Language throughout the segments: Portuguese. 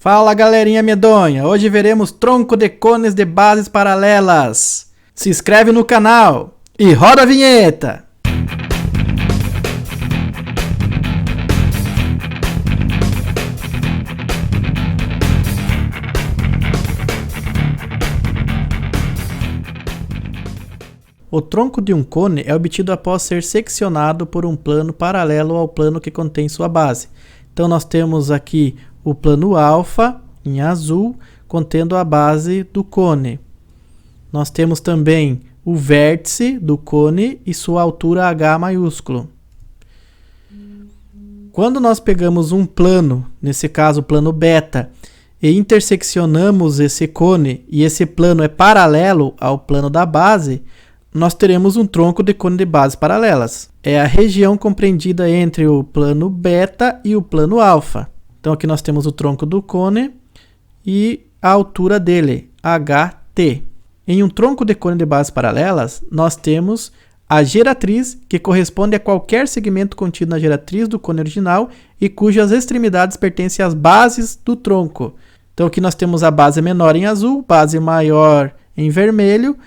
Fala galerinha medonha, hoje veremos tronco de cones de bases paralelas. Se inscreve no canal e roda a vinheta! O tronco de um cone é obtido após ser seccionado por um plano paralelo ao plano que contém sua base. Então nós temos aqui o plano alfa, em azul, contendo a base do cone. Nós temos também o vértice do cone e sua altura H maiúsculo. Quando nós pegamos um plano, nesse caso o plano beta, e interseccionamos esse cone e esse plano é paralelo ao plano da base, nós teremos um tronco de cone de bases paralelas. É a região compreendida entre o plano beta e o plano alfa. Então aqui nós temos o tronco do cone e a altura dele, HT. Em um tronco de cone de bases paralelas, nós temos a geratriz, que corresponde a qualquer segmento contido na geratriz do cone original e cujas extremidades pertencem às bases do tronco. Então aqui nós temos a base menor em azul, base maior em vermelho,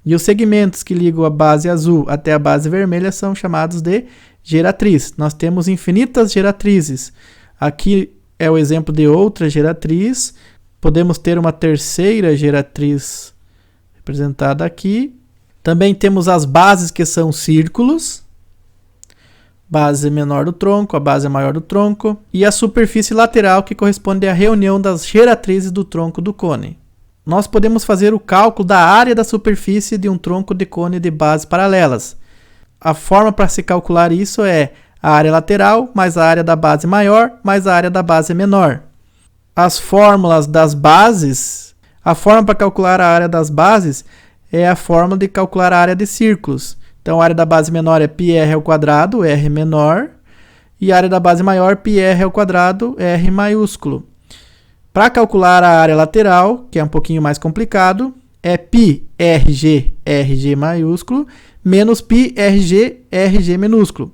e os segmentos que ligam a base azul até a base vermelha são chamados de geratriz. Nós temos infinitas geratrizes. Aqui é o exemplo de outra geratriz. Podemos ter uma terceira geratriz representada aqui. Também temos as bases que são círculos. Base menor do tronco, a base maior do tronco. E a superfície lateral, que corresponde à reunião das geratrizes do tronco do cone. Nós podemos fazer o cálculo da área da superfície de um tronco de cone de bases paralelas. A forma para se calcular isso é a área lateral mais a área da base maior mais a área da base menor. As fórmulas das bases, a forma para calcular a área das bases é a forma de calcular a área de círculos. Então a área da base menor é πr ao quadrado, R menor, e a área da base maior, πr ao quadrado, R maiúsculo. Para calcular a área lateral, que é um pouquinho mais complicado, é πrg, RG maiúsculo, menos πrg, RG minúsculo.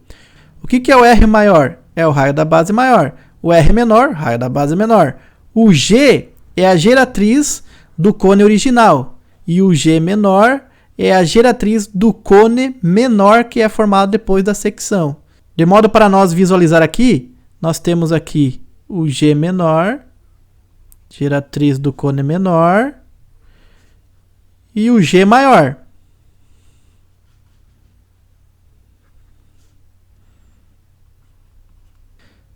O que é o R maior? É o raio da base maior. O R menor, raio da base menor. O G é a geratriz do cone original. E o G menor é a geratriz do cone menor que é formado depois da secção. De modo para nós visualizar aqui, nós temos aqui o G menor, geratriz do cone menor, e o G maior.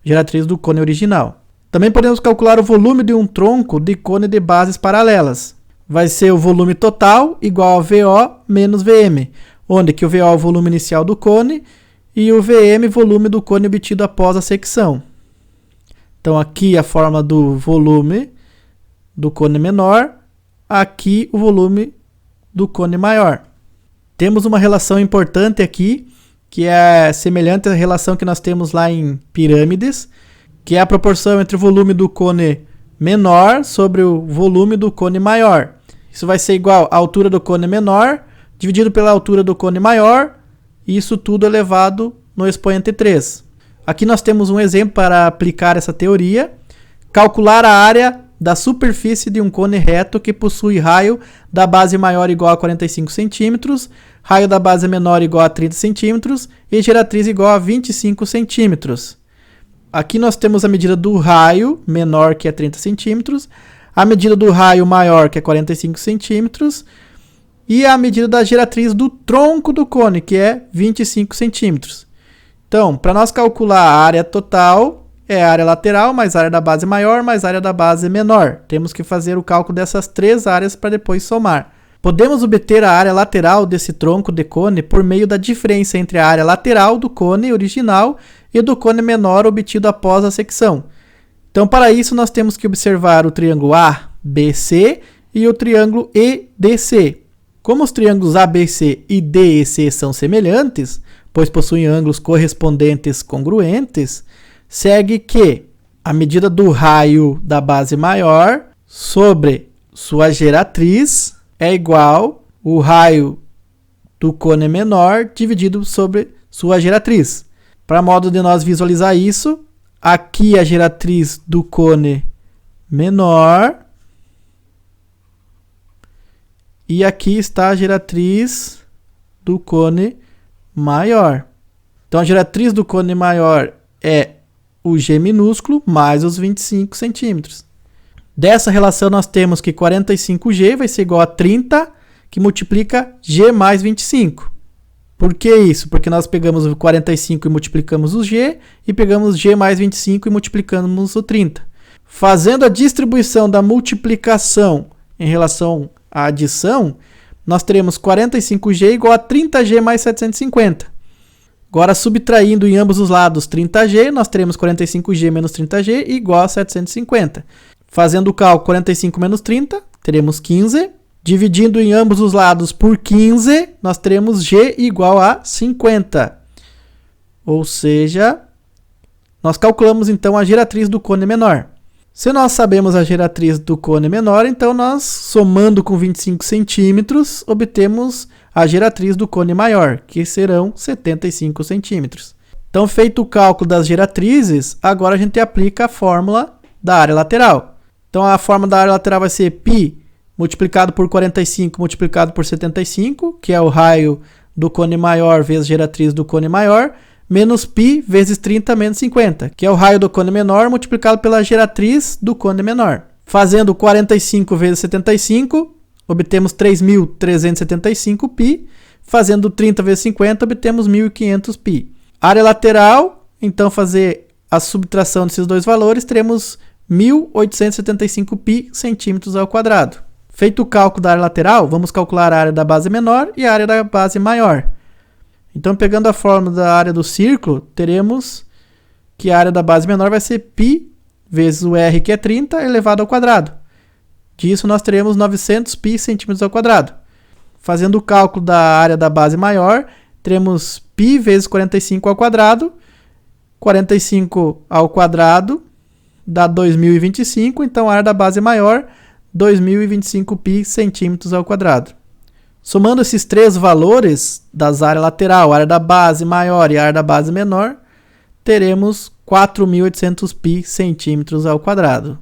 Geratriz do cone original. Também podemos calcular o volume de um tronco de cone de bases paralelas. Vai ser o volume total igual a VO menos VM, onde que o VO é o volume inicial do cone e o VM volume do cone obtido após a secção. Então aqui a forma do volume do cone menor, aqui o volume do cone maior. Temos uma relação importante aqui, que é semelhante à relação que nós temos lá em pirâmides, que é a proporção entre o volume do cone menor sobre o volume do cone maior. Isso vai ser igual à altura do cone menor, dividido pela altura do cone maior, e isso tudo elevado no expoente 3. Aqui nós temos um exemplo para aplicar essa teoria. Calcular a área da superfície de um cone reto que possui raio da base maior igual a 45 cm, raio da base menor igual a 30 cm e geratriz igual a 25 cm. Aqui nós temos a medida do raio menor, que é 30 cm, a medida do raio maior, que é 45 cm, e a medida da geratriz do tronco do cone, que é 25 cm. Então, para nós calcular a área total, é a área lateral mais a área da base maior mais a área da base menor. Temos que fazer o cálculo dessas três áreas para depois somar. Podemos obter a área lateral desse tronco de cone por meio da diferença entre a área lateral do cone original e do cone menor obtido após a secção. Então, para isso, nós temos que observar o triângulo ABC e o triângulo EDC. Como os triângulos ABC e DEC são semelhantes, pois possuem ângulos correspondentes congruentes, segue que a medida do raio da base maior sobre sua geratriz é igual ao raio do cone menor dividido sobre sua geratriz. Para modo de nós visualizar isso, aqui a geratriz do cone menor. E aqui está a geratriz do cone maior. Então, a geratriz do cone maior é o G minúsculo mais os 25 centímetros. Dessa relação, nós temos que 45G vai ser igual a 30, que multiplica G mais 25. Por que isso? Porque nós pegamos o 45 e multiplicamos o G, e pegamos G mais 25 e multiplicamos o 30. Fazendo a distribuição da multiplicação em relação à adição, nós teremos 45G igual a 30G mais 750. Agora, subtraindo em ambos os lados 30G, nós teremos 45G menos 30G igual a 750. Fazendo o cálculo 45 menos 30, teremos 15. Dividindo em ambos os lados por 15, nós teremos G igual a 50. Ou seja, nós calculamos então a geratriz do cone menor. Se nós sabemos a geratriz do cone menor, então nós, somando com 25 centímetros, obtemos a geratriz do cone maior, que serão 75 centímetros. Então, feito o cálculo das geratrizes, agora a gente aplica a fórmula da área lateral. Então, a fórmula da área lateral vai ser π multiplicado por 45 multiplicado por 75, que é o raio do cone maior vezes geratriz do cone maior, menos π vezes 30 menos 50, que é o raio do cone menor multiplicado pela geratriz do cone menor. Fazendo 45 vezes 75, obtemos 3.375 π. Fazendo 30 vezes 50, obtemos 1.500 π. Área lateral, então fazer a subtração desses dois valores, teremos 1.875 π centímetros ao quadrado. Feito o cálculo da área lateral, vamos calcular a área da base menor e a área da base maior. Então, pegando a fórmula da área do círculo, teremos que a área da base menor vai ser π vezes o r, que é 30, elevado ao quadrado. Disso, nós teremos 900 π centímetros ao quadrado. Fazendo o cálculo da área da base maior, teremos π vezes 45 ao quadrado. 45 ao quadrado dá 2025, então a área da base maior, 2025 π centímetros ao quadrado. Somando esses três valores das áreas lateral, a área da base maior e a área da base menor, teremos 4.800 π centímetros ao quadrado.